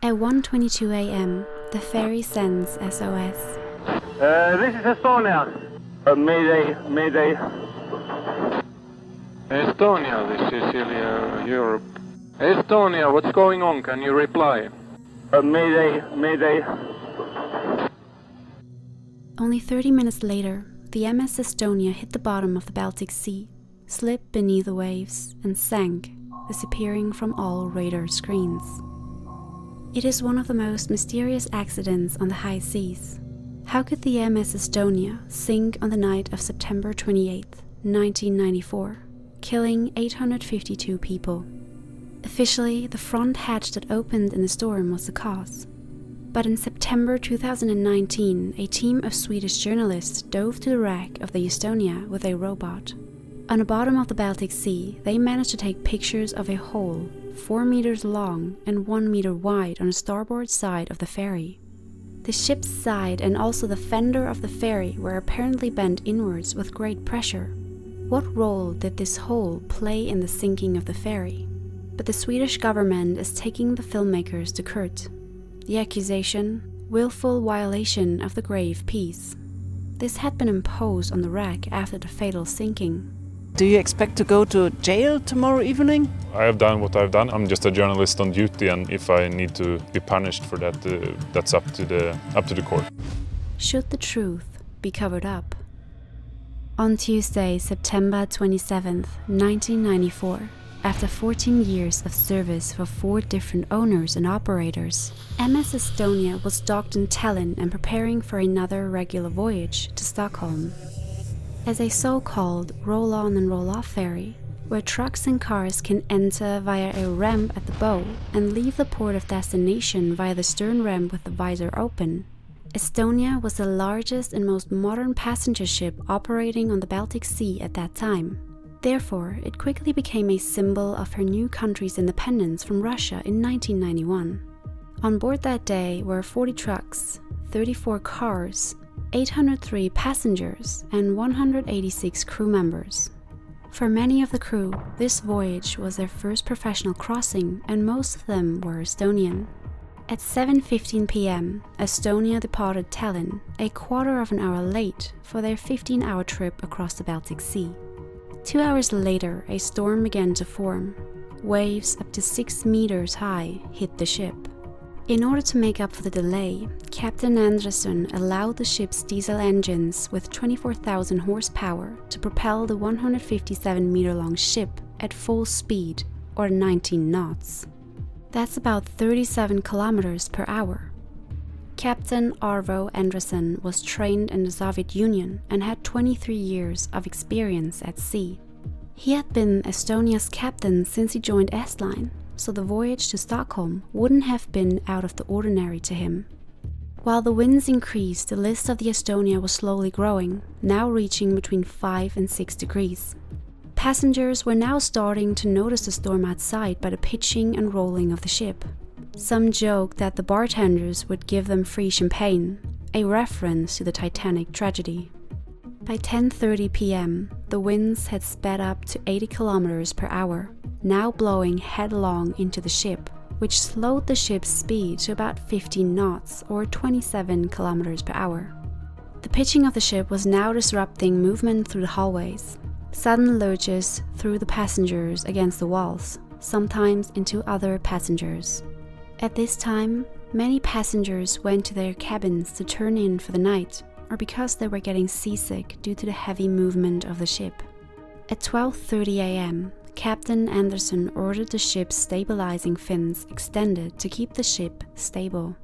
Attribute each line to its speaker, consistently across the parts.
Speaker 1: At 1:22 a.m., the ferry sends SOS.
Speaker 2: This is Estonia. Mayday, Mayday.
Speaker 3: Estonia, this is Sicilia, Europe. Estonia, what's going on? Can you reply?
Speaker 2: Mayday, Mayday.
Speaker 1: Only 30 minutes later, the MS Estonia hit the bottom of the Baltic Sea, slipped beneath the waves, and sank, disappearing from all radar screens. It is one of the most mysterious accidents on the high seas. How could the MS Estonia sink on the night of September 28, 1994, killing 852 people? Officially, the front hatch that opened in the storm was the cause. But in September 2019, a team of Swedish journalists dove to the wreck of the Estonia with a robot. On the bottom of the Baltic Sea, they managed to take pictures of a hole 4 meters long and 1 meter wide on the starboard side of the ferry. The ship's side and also the fender of the ferry were apparently bent inwards with great pressure. What role did this hole play in the sinking of the ferry? But the Swedish government is taking the filmmakers to court. The accusation: willful violation of the grave peace. This had been imposed on the wreck after the fatal sinking.
Speaker 4: Do you expect to go to jail tomorrow evening?
Speaker 5: I have done what I've done. I'm just a journalist on duty, and if I need to be punished for that, that's up to the court.
Speaker 1: Should the truth be covered up? On Tuesday, September 27, 1994, after 14 years of service for 4 different owners and operators, MS Estonia was docked in Tallinn and preparing for another regular voyage to Stockholm. As a so-called roll-on and roll-off ferry, where trucks and cars can enter via a ramp at the bow and leave the port of destination via the stern ramp with the visor open, Estonia was the largest and most modern passenger ship operating on the Baltic Sea at that time. Therefore, it quickly became a symbol of her new country's independence from Russia in 1991. On board that day were 40 trucks, 34 cars, 803 passengers, and 186 crew members. For many of the crew, this voyage was their first professional crossing, and most of them were Estonian. At 7:15 p.m., Estonia departed Tallinn, a quarter of an hour late for their 15-hour trip across the Baltic Sea. 2 hours later, a storm began to form. Waves up to 6 meters high hit the ship. In order to make up for the delay, Captain Anderson allowed the ship's diesel engines with 24,000 horsepower to propel the 157-meter-long ship at full speed, or 19 knots. That's about 37 kilometers per hour. Captain Arvo Anderson was trained in the Soviet Union and had 23 years of experience at sea. He had been Estonia's captain since he joined S-Line, so the voyage to Stockholm wouldn't have been out of the ordinary to him. While the winds increased, the list of the Estonia was slowly growing, now reaching between 5 and 6 degrees. Passengers were now starting to notice the storm outside by the pitching and rolling of the ship. Some joked that the bartenders would give them free champagne, a reference to the Titanic tragedy. By 10:30 p.m., the winds had sped up to 80 kilometers per hour, now blowing headlong into the ship, which slowed the ship's speed to about 15 knots or 27 kilometers per hour. The pitching of the ship was now disrupting movement through the hallways. Sudden lurches threw the passengers against the walls, sometimes into other passengers. At this time, many passengers went to their cabins to turn in for the night, or because they were getting seasick due to the heavy movement of the ship. At 12:30 a.m., Captain Anderson ordered the ship's stabilizing fins extended to keep the ship stable.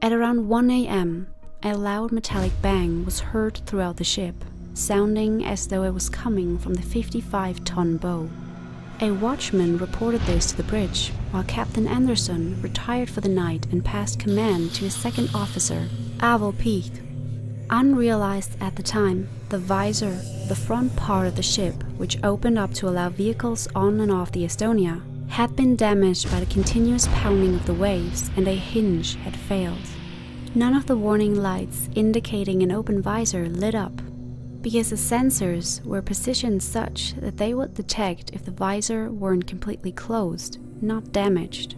Speaker 1: At around 1 a.m., a loud metallic bang was heard throughout the ship, sounding as though it was coming from the 55-ton bow. A watchman reported this to the bridge, while Captain Anderson retired for the night and passed command to his second officer, Avo Piht. Unrealized at the time, the visor, the front part of the ship, which opened up to allow vehicles on and off the Estonia, had been damaged by the continuous pounding of the waves, and a hinge had failed. None of the warning lights indicating an open visor lit up, because the sensors were positioned such that they would detect if the visor weren't completely closed, not damaged.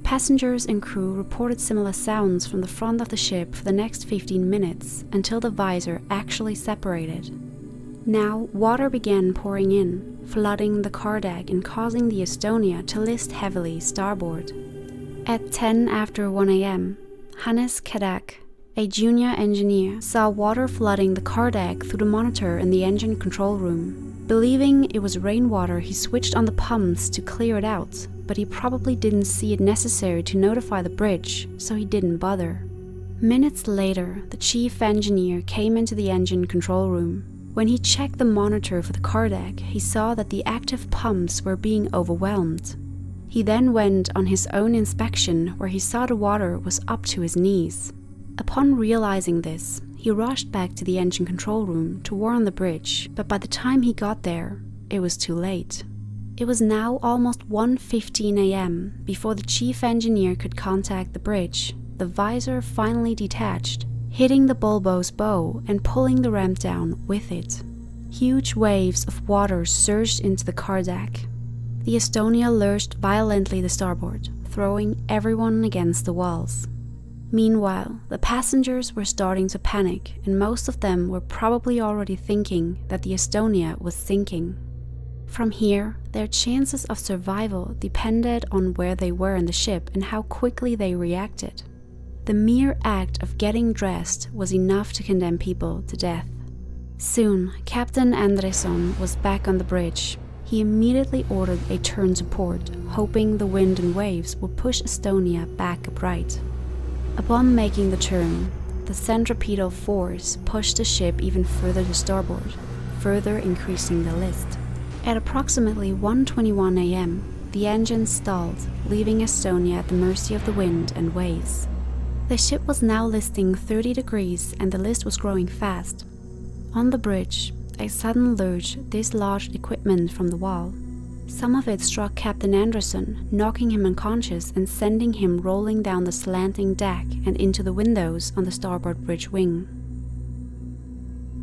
Speaker 1: Passengers and crew reported similar sounds from the front of the ship for the next 15 minutes until the visor actually separated. Now, water began pouring in, flooding the car deck and causing the Estonia to list heavily starboard. At 10 after 1 a.m., Hannes Kadak, a junior engineer, saw water flooding the car deck through the monitor in the engine control room. Believing it was rainwater, he switched on the pumps to clear it out, but he probably didn't see it necessary to notify the bridge, so he didn't bother. Minutes later, the chief engineer came into the engine control room. When he checked the monitor for the car deck, he saw that the active pumps were being overwhelmed. He then went on his own inspection, where he saw the water was up to his knees. Upon realizing this, he rushed back to the engine control room to warn the bridge, but by the time he got there, it was too late. It was now almost 1:15 a.m. before the chief engineer could contact the bridge. The visor finally detached, hitting the bulbous bow and pulling the ramp down with it. Huge waves of water surged into the car deck. The Estonia lurched violently to starboard, throwing everyone against the walls. Meanwhile, the passengers were starting to panic, and most of them were probably already thinking that the Estonia was sinking. From here, their chances of survival depended on where they were in the ship and how quickly they reacted. The mere act of getting dressed was enough to condemn people to death. Soon, Captain Andresson was back on the bridge. He immediately ordered a turn to port, hoping the wind and waves would push Estonia back upright. Upon making the turn, the centripetal force pushed the ship even further to starboard, further increasing the list. At approximately 1:21 a.m., the engine stalled, leaving Estonia at the mercy of the wind and waves. The ship was now listing 30 degrees and the list was growing fast. On the bridge, a sudden lurch dislodged equipment from the wall. Some of it struck Captain Anderson, knocking him unconscious and sending him rolling down the slanting deck and into the windows on the starboard bridge wing.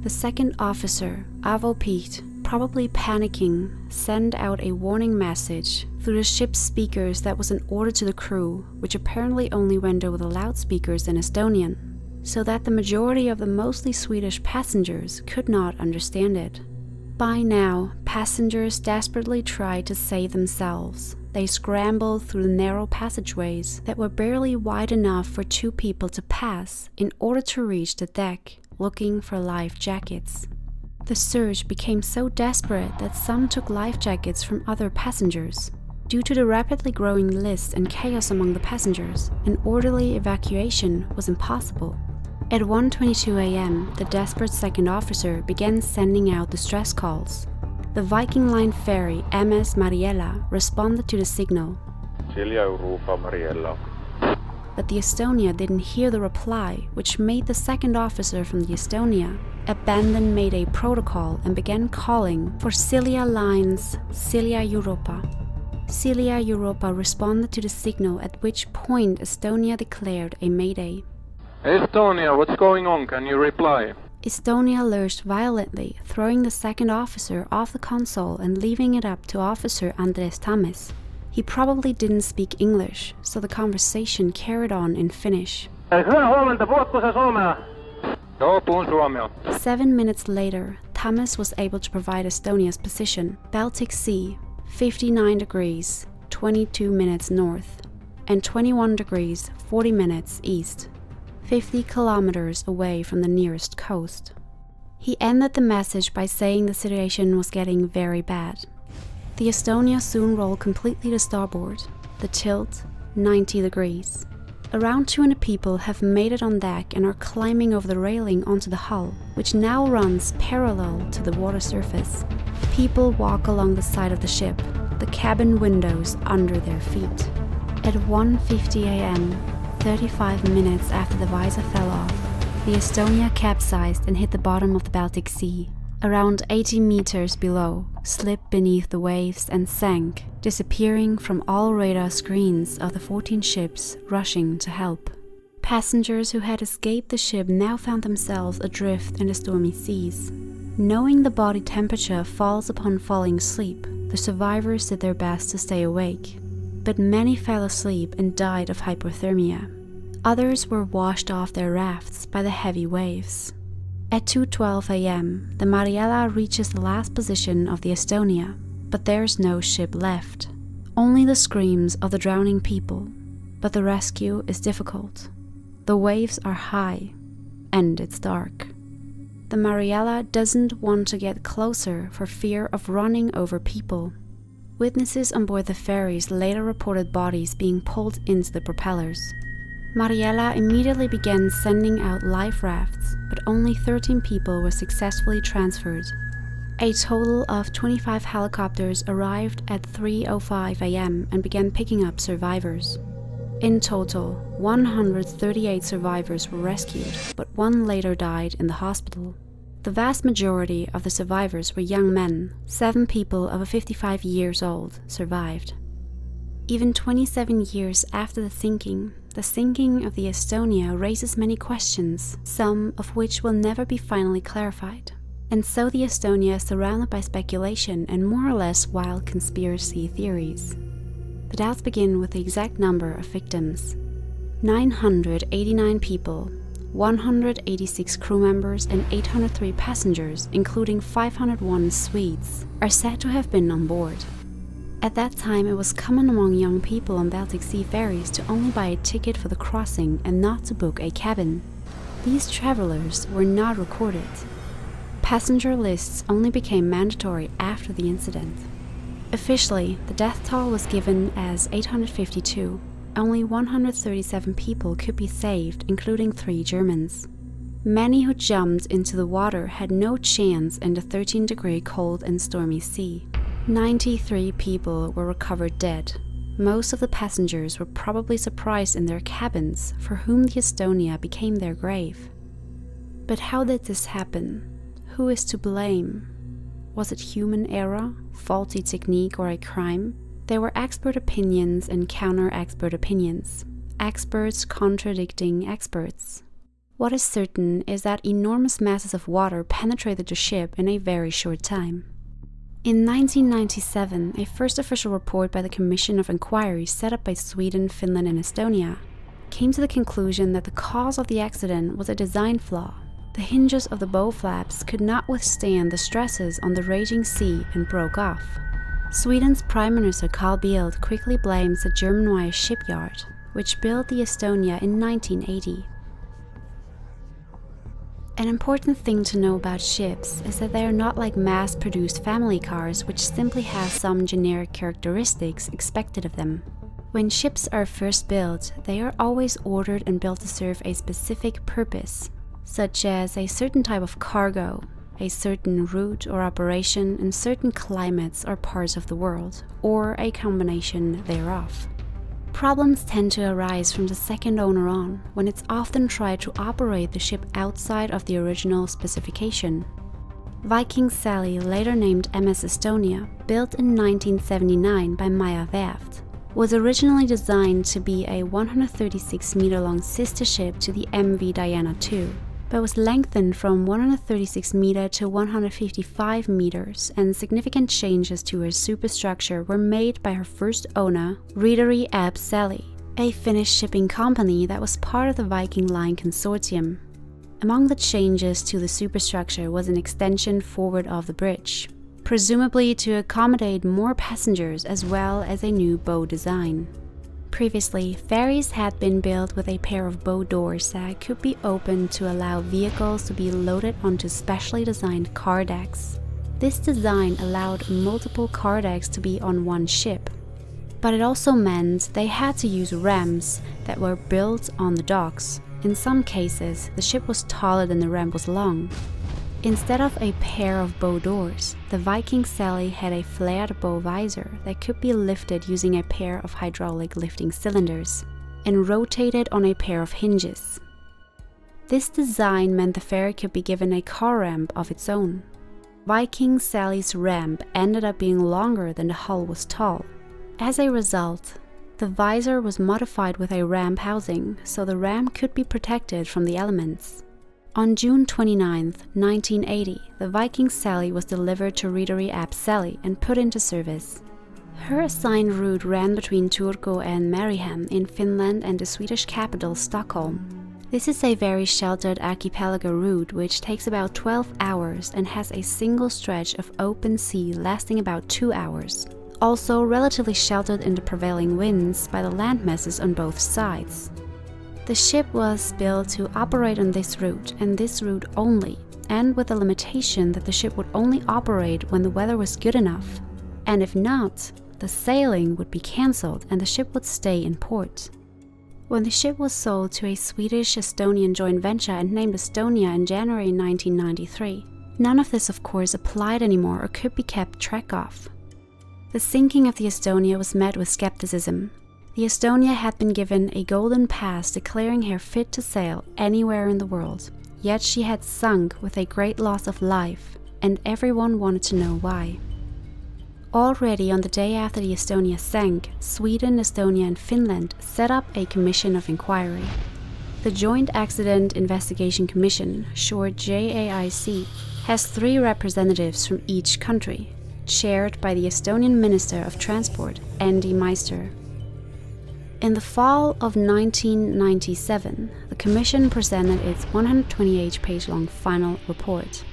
Speaker 1: The second officer, Avo Picht, probably panicking, sent out a warning message through the ship's speakers that was an order to the crew, which apparently only went over the loudspeakers in Estonian, so that the majority of the mostly Swedish passengers could not understand it. By now, passengers desperately tried to save themselves. They scrambled through the narrow passageways that were barely wide enough for two people to pass in order to reach the deck, looking for life jackets. The search became so desperate that some took life jackets from other passengers. Due to the rapidly growing list and chaos among the passengers, an orderly evacuation was impossible. At 1:22 a.m., the desperate second officer began sending out distress calls. The Viking Line ferry MS Mariella responded to the signal.
Speaker 3: Europa Mariella.
Speaker 1: But the Estonia didn't hear the reply, which made the second officer from the Estonia abandon Mayday protocol and began calling for Silja Line's Silja Europa. Silja Europa responded to the signal, at which point Estonia declared a Mayday.
Speaker 3: Estonia, what's going on? Can you reply?
Speaker 1: Estonia lurched violently, throwing the second officer off the console and leaving it up to Officer Andres Tames. He probably didn't speak English, so the conversation carried on in Finnish. 7 minutes later, Tames was able to provide Estonia's position: Baltic Sea, 59 degrees, 22 minutes north, and 21 degrees, 40 minutes east, 50 kilometers away from the nearest coast. He ended the message by saying the situation was getting very bad. The Estonia soon rolled completely to starboard, the tilt 90 degrees. Around 200 people have made it on deck and are climbing over the railing onto the hull, which now runs parallel to the water surface. People walk along the side of the ship, the cabin windows under their feet. At 1:50 a.m., 35 minutes after the visor fell off, the Estonia capsized and hit the bottom of the Baltic Sea. Around 80 meters below, slipped beneath the waves and sank, disappearing from all radar screens of the 14 ships rushing to help. Passengers who had escaped the ship now found themselves adrift in the stormy seas. Knowing the body temperature falls upon falling asleep, the survivors did their best to stay awake. but many fell asleep and died of hypothermia. Others were washed off their rafts by the heavy waves. At 2:12 a.m., the Mariella reaches the last position of the Estonia, but there's no ship left. Only the screams of the drowning people, but the rescue is difficult. The waves are high, and it's dark. The Mariella doesn't want to get closer for fear of running over people. Witnesses on board the ferries later reported bodies being pulled into the propellers. Mariella immediately began sending out life rafts, but only 13 people were successfully transferred. A total of 25 helicopters arrived at 3:05 a.m. and began picking up survivors. In total, 138 survivors were rescued, but one later died in the hospital. The vast majority of the survivors were young men. 7 people over 55 years old survived. Even 27 years after the sinking of the Estonia raises many questions, some of which will never be finally clarified. And so the Estonia is surrounded by speculation and more or less wild conspiracy theories. The doubts begin with the exact number of victims. 989 people, 186 crew members and 803 passengers, including 501 Swedes, are said to have been on board. At that time, it was common among young people on Baltic Sea ferries to only buy a ticket for the crossing and not to book a cabin. These travelers were not recorded. Passenger lists only became mandatory after the incident. Officially, the death toll was given as 852. Only 137 people could be saved, including 3 Germans. Many who jumped into the water had no chance in the 13-degree cold and stormy sea. 93 people were recovered dead. Most of the passengers were probably surprised in their cabins, for whom the Estonia became their grave. But how did this happen? Who is to blame? Was it human error, faulty technique, or a crime? There were expert opinions and counter-expert opinions. Experts contradicting experts. What is certain is that enormous masses of water penetrated the ship in a very short time. In 1997, a first official report by the Commission of Inquiry set up by Sweden, Finland, and Estonia came to the conclusion that the cause of the accident was a design flaw. The hinges of the bow flaps could not withstand the stresses on the raging sea and broke off. Sweden's Prime Minister Carl Bildt quickly blames the German-wide shipyard, which built the Estonia in 1980. An important thing to know about ships is that they are not like mass-produced family cars which simply have some generic characteristics expected of them. When ships are first built, they are always ordered and built to serve a specific purpose, such as a certain type of cargo, a certain route or operation in certain climates or parts of the world, or a combination thereof. Problems tend to arise from the second owner on, when it's often tried to operate the ship outside of the original specification. Viking Sally, later named MS Estonia, built in 1979 by Meyer Werft, was originally designed to be a 136-meter-long sister ship to the MV Diana II, but was lengthened from 136 meter to 155 meters, and significant changes to her superstructure were made by her first owner, Rederi AB Sally, a Finnish shipping company that was part of the Viking Line consortium. Among the changes to the superstructure was an extension forward of the bridge, presumably to accommodate more passengers, as well as a new bow design. Previously, ferries had been built with a pair of bow doors that could be opened to allow vehicles to be loaded onto specially designed car decks. This design allowed multiple car decks to be on one ship, but it also meant they had to use ramps that were built on the docks. In some cases, the ship was taller than the ramp was long. Instead of a pair of bow doors, the Viking Sally had a flared bow visor that could be lifted using a pair of hydraulic lifting cylinders and rotated on a pair of hinges. This design meant the ferry could be given a car ramp of its own. Viking Sally's ramp ended up being longer than the hull was tall. As a result, the visor was modified with a ramp housing, so the ramp could be protected from the elements. On June 29, 1980, the Viking Sally was delivered to Rederi AB Sally and put into service. Her assigned route ran between Turku and Mariehamn in Finland and the Swedish capital Stockholm. This is a very sheltered archipelago route which takes about 12 hours and has a single stretch of open sea lasting about 2 hours. Also relatively sheltered in the prevailing winds by the land masses on both sides. The ship was built to operate on this route and this route only, and with the limitation that the ship would only operate when the weather was good enough. And if not, the sailing would be cancelled and the ship would stay in port. When the ship was sold to a Swedish-Estonian joint venture and named Estonia in January 1993, none of this of course applied anymore or could be kept track of. The sinking of the Estonia was met with skepticism. The Estonia had been given a golden pass declaring her fit to sail anywhere in the world, yet she had sunk with a great loss of life, and everyone wanted to know why. Already on the day after the Estonia sank, Sweden, Estonia and Finland set up a commission of inquiry. The Joint Accident Investigation Commission, short JAIC, has 3 representatives from each country, chaired by the Estonian Minister of Transport, Andy Meister. In the fall of 1997, the Commission presented its 128-page-long final report.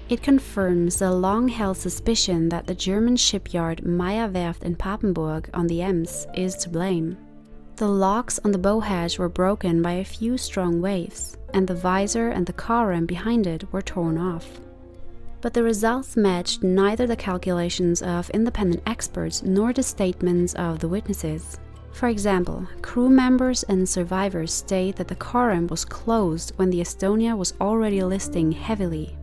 Speaker 1: It confirms the long-held suspicion that the German shipyard Meyer Werft in Papenburg on the Ems is to blame. The locks on the bow hatch were broken by a few strong waves, and the visor and the car ram behind it were torn off. But the results matched neither the calculations of independent experts nor the statements of the witnesses. For example, crew members and survivors state that the car ram was closed when the Estonia was already listing heavily.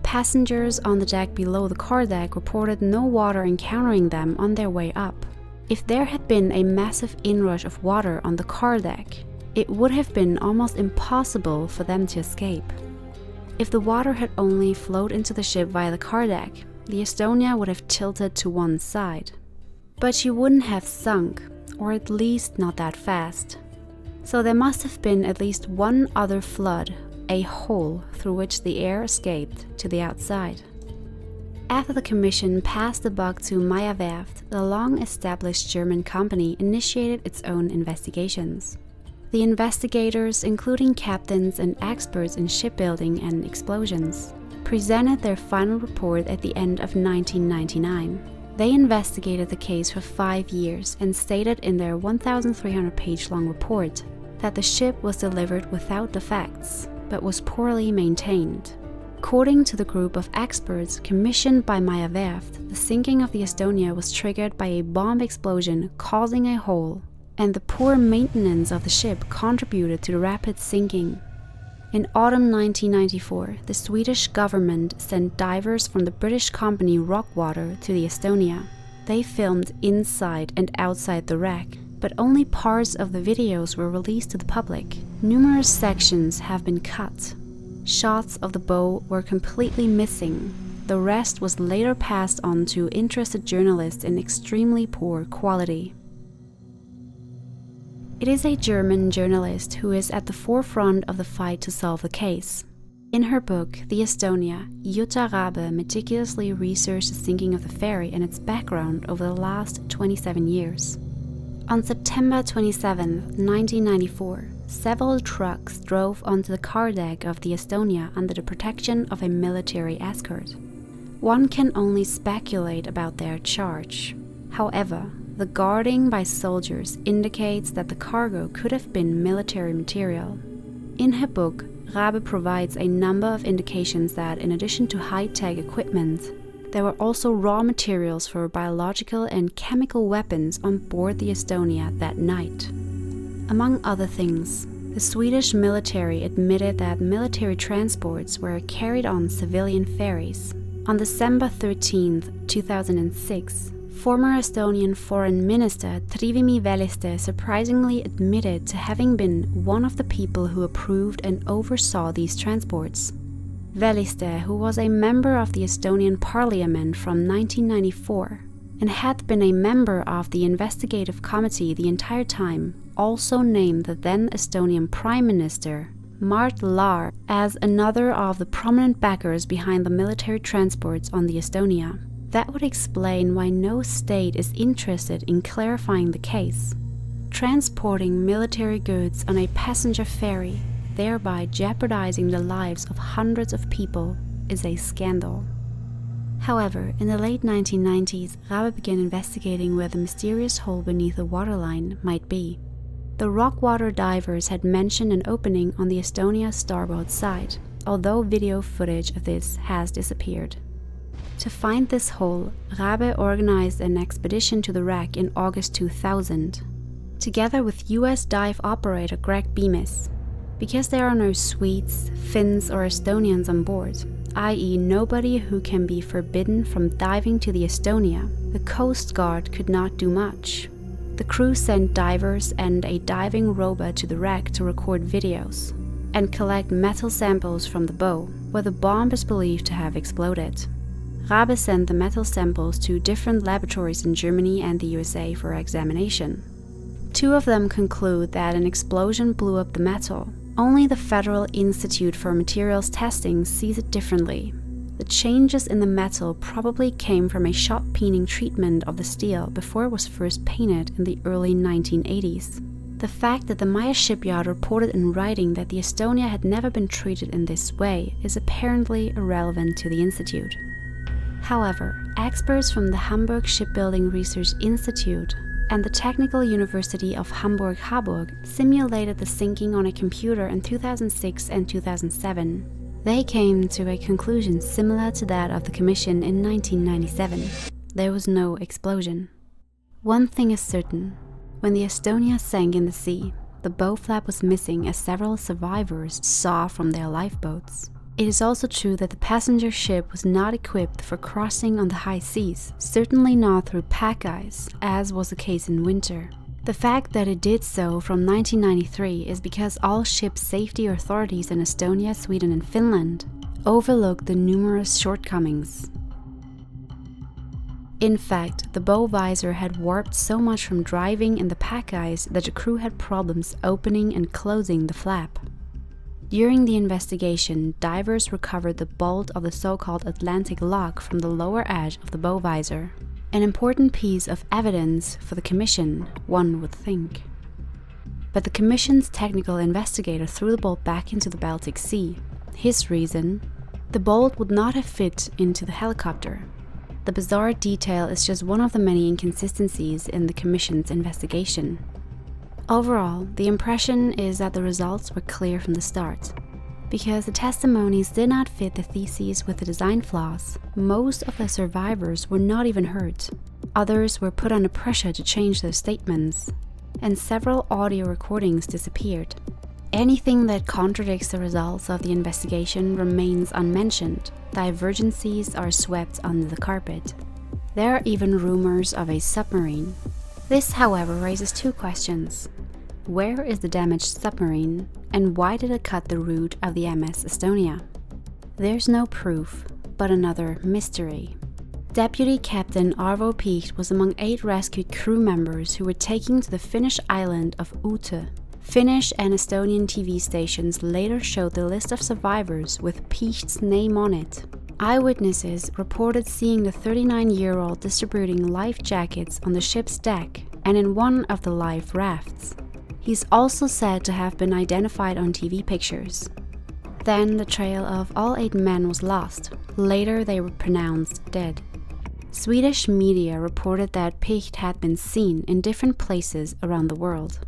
Speaker 1: Passengers on the deck below the car deck reported no water encountering them on their way up. If there had been a massive inrush of water on the car deck, it would have been almost impossible for them to escape. If the water had only flowed into the ship via the car deck, the Estonia would have tilted to one side. But she wouldn't have sunk, or at least not that fast. So there must have been at least one other flood, a hole through which the air escaped to the outside. After the Commission passed the buck to Meyer Werft, the long-established German company initiated its own investigations. The investigators, including captains and experts in shipbuilding and explosions, presented their final report at the end of 1999. They investigated the case for 5 years and stated in their 1,300-page-long report that the ship was delivered without defects, but was poorly maintained. According to the group of experts commissioned by Meyer Werft, the sinking of the Estonia was triggered by a bomb explosion causing a hole, and the poor maintenance of the ship contributed to the rapid sinking. In autumn 1994, the Swedish government sent divers from the British company Rockwater to the Estonia. They filmed inside and outside the wreck, but only parts of the videos were released to the public. Numerous sections have been cut. Shots of the bow were completely missing. The rest was later passed on to interested journalists in extremely poor quality. It is a German journalist who is at the forefront of the fight to solve the case. In her book, The Estonia, Jutta Rabe meticulously researched the sinking of the ferry and its background over the last 27 years. On September 27, 1994, several trucks drove onto the car deck of the Estonia under the protection of a military escort. One can only speculate about their charge. However, the guarding by soldiers indicates that the cargo could have been military material. In her book, Rabe provides a number of indications that, in addition to high-tech equipment, there were also raw materials for biological and chemical weapons on board the Estonia that night. Among other things, the Swedish military admitted that military transports were carried on civilian ferries. On December 13, 2006, former Estonian Foreign Minister Trivimi Väliste surprisingly admitted to having been one of the people who approved and oversaw these transports. Väliste, who was a member of the Estonian Parliament from 1994 and had been a member of the investigative committee the entire time, also named the then Estonian Prime Minister, Mart Laar, as another of the prominent backers behind the military transports on the Estonia. That would explain why no state is interested in clarifying the case. Transporting military goods on a passenger ferry, thereby jeopardizing the lives of hundreds of people, is a scandal. However, in the late 1990s, Rabe began investigating where the mysterious hole beneath the waterline might be. The rock-water divers had mentioned an opening on the Estonia starboard side, although video footage of this has disappeared. To find this hole, Rabe organized an expedition to the wreck in August 2000, together with US dive operator Greg Bemis. Because there are no Swedes, Finns or Estonians on board, i.e. nobody who can be forbidden from diving to the Estonia, the Coast Guard could not do much. The crew sent divers and a diving robot to the wreck to record videos and collect metal samples from the bow, where the bomb is believed to have exploded. Rabe sent the metal samples to different laboratories in Germany and the USA for examination. 2 of them conclude that an explosion blew up the metal. Only the Federal Institute for Materials Testing sees it differently. The changes in the metal probably came from a shot peening treatment of the steel before it was first painted in the early 1980s. The fact that the Maya shipyard reported in writing that the Estonia had never been treated in this way is apparently irrelevant to the institute. However, experts from the Hamburg Shipbuilding Research Institute and the Technical University of Hamburg-Harburg simulated the sinking on a computer in 2006 and 2007. They came to a conclusion similar to that of the Commission in 1997. There was no explosion. One thing is certain. When the Estonia sank in the sea, the bow flap was missing, as several survivors saw from their lifeboats. It is also true that the passenger ship was not equipped for crossing on the high seas, certainly not through pack ice, as was the case in winter. The fact that it did so from 1993 is because all ship safety authorities in Estonia, Sweden and Finland overlooked the numerous shortcomings. In fact, the bow visor had warped so much from driving in the pack ice that the crew had problems opening and closing the flap. During the investigation, divers recovered the bolt of the so-called Atlantic lock from the lower edge of the bow visor. An important piece of evidence for the Commission, one would think. But the Commission's technical investigator threw the bolt back into the Baltic Sea. His reason? The bolt would not have fit into the helicopter. The bizarre detail is just one of the many inconsistencies in the Commission's investigation. Overall, the impression is that the results were clear from the start. Because the testimonies did not fit the theses with the design flaws, most of the survivors were not even hurt. Others were put under pressure to change their statements, and several audio recordings disappeared. Anything that contradicts the results of the investigation remains unmentioned. Divergencies are swept under the carpet. There are even rumors of a submarine. This, however, raises 2 questions. Where is the damaged submarine, and why did it cut the route of the MS Estonia? There's no proof, but another mystery. Deputy Captain Arvo Picht was among 8 rescued crew members who were taken to the Finnish island of Ute. Finnish and Estonian TV stations later showed the list of survivors with Picht's name on it. Eyewitnesses reported seeing the 39-year-old distributing life jackets on the ship's deck and in one of the life rafts. He's also said to have been identified on TV pictures. Then the trail of all 8 men was lost. Later they were pronounced dead. Swedish media reported that Picht had been seen in different places around the world.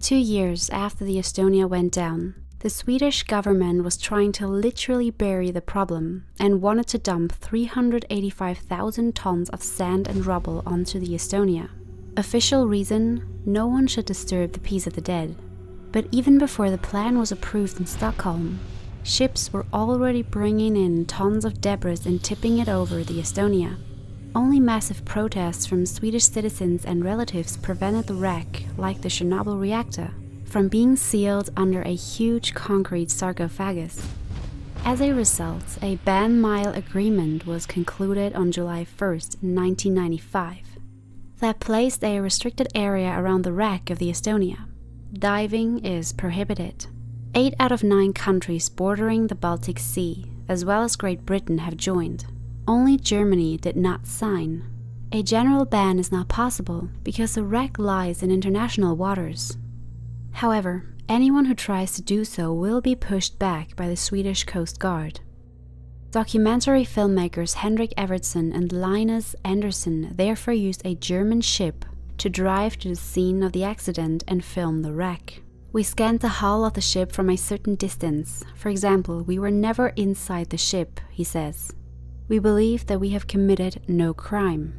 Speaker 1: 2 years after the Estonia went down, the Swedish government was trying to literally bury the problem and wanted to dump 385,000 tons of sand and rubble onto the Estonia. Official reason? No one should disturb the peace of the dead. But even before the plan was approved in Stockholm, ships were already bringing in tons of debris and tipping it over the Estonia. Only massive protests from Swedish citizens and relatives prevented the wreck, like the Chernobyl reactor, from being sealed under a huge concrete sarcophagus. As a result, a ban-mile agreement was concluded on July 1st, 1995. That placed a restricted area around the wreck of the Estonia. Diving is prohibited. 8 out of 9 countries bordering the Baltic Sea, as well as Great Britain, have joined. only Germany did not sign. A general ban is not possible because the wreck lies in international waters. However, anyone who tries to do so will be pushed back by the Swedish Coast Guard. Documentary filmmakers Henrik Evertsson and Linus Andersson therefore used a German ship to drive to the scene of the accident and film the wreck. We scanned the hull of the ship from a certain distance. For example, we were never inside the ship, he says. We believe that we have committed no crime.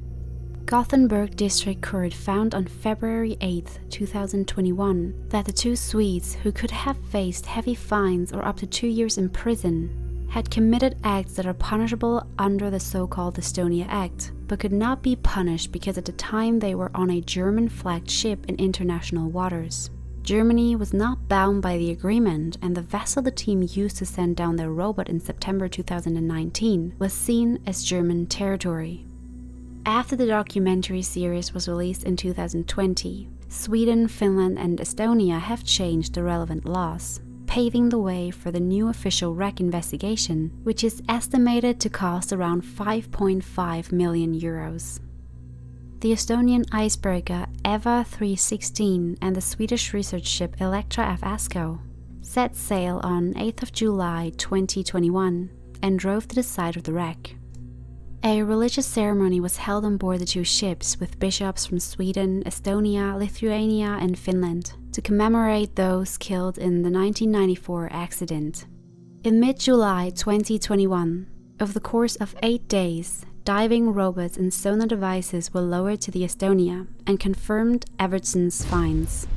Speaker 1: Gothenburg District Court found on February 8, 2021 that the two Swedes, who could have faced heavy fines or up to 2 years in prison, had committed acts that are punishable under the so-called Estonia Act, but could not be punished because at the time they were on a German-flagged ship in international waters. Germany was not bound by the agreement, and the vessel the team used to send down their robot in September 2019 was seen as German territory. After the documentary series was released in 2020, Sweden, Finland and Estonia have changed the relevant laws, paving the way for the new official wreck investigation, which is estimated to cost around 5.5 million euros. The Estonian icebreaker Eva 316 and the Swedish research ship Electra F. Asko set sail on 8th of July 2021 and drove to the site of the wreck. A religious ceremony was held on board the two ships with bishops from Sweden, Estonia, Lithuania and Finland to commemorate those killed in the 1994 accident. In mid-July 2021, over the course of 8 days, diving robots and sonar devices were lowered to the Estonia and confirmed Evertsson's finds.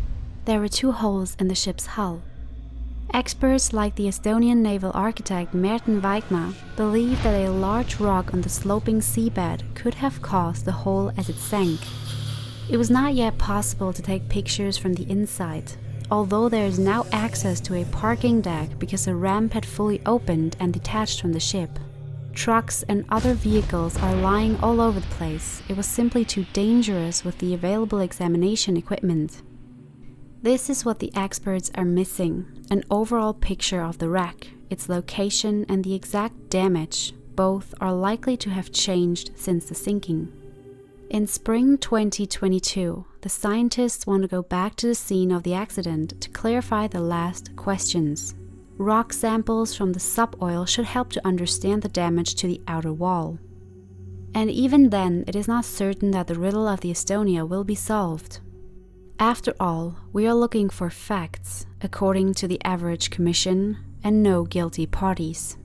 Speaker 1: There were 2 holes in the ship's hull. Experts like the Estonian naval architect Merten Vaikmaa believe that a large rock on the sloping seabed could have caused the hole as it sank. It was not yet possible to take pictures from the inside, although there is now access to a parking deck because the ramp had fully opened and detached from the ship. Trucks and other vehicles are lying all over the place. It was simply too dangerous with the available examination equipment. This is what the experts are missing, an overall picture of the wreck, its location and the exact damage. Both are likely to have changed since the sinking. In spring 2022, the scientists want to go back to the scene of the accident to clarify the last questions. Rock samples from the suboil should help to understand the damage to the outer wall. And even then, it is not certain that the riddle of the Estonia will be solved. After all, we are looking for facts, according to the average commission, and no guilty parties.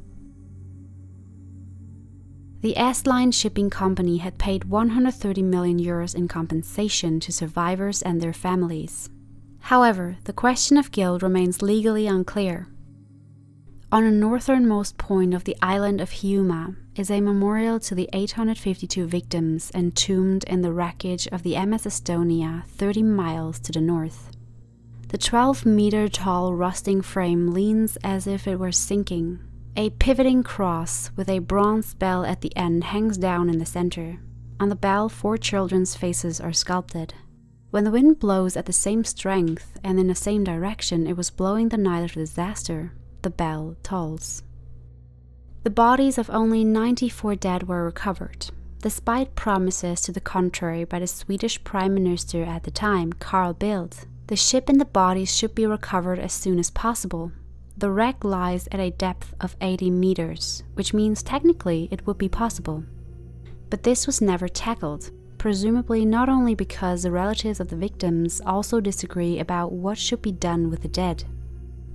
Speaker 1: The S-Line shipping company had paid 130 million euros in compensation to survivors and their families. However, the question of guilt remains legally unclear. On the northernmost point of the island of Hiiumaa is a memorial to the 852 victims entombed in the wreckage of the MS Estonia 30 miles to the north. The 12-meter-tall rusting frame leans as if it were sinking. A pivoting cross with a bronze bell at the end hangs down in the center. On the bell, 4 children's faces are sculpted. When the wind blows at the same strength and in the same direction it was blowing the night of the disaster, the bell tolls. The bodies of only 94 dead were recovered, despite promises to the contrary by the Swedish Prime Minister at the time, Carl Bildt. The ship and the bodies should be recovered as soon as possible. The wreck lies at a depth of 80 meters, which means technically it would be possible. But this was never tackled, presumably not only because the relatives of the victims also disagree about what should be done with the dead.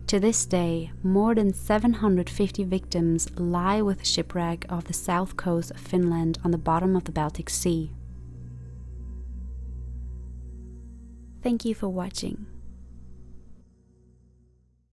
Speaker 1: To this day, more than 750 victims lie with the shipwreck off the south coast of Finland on the bottom of the Baltic Sea. Thank you for watching.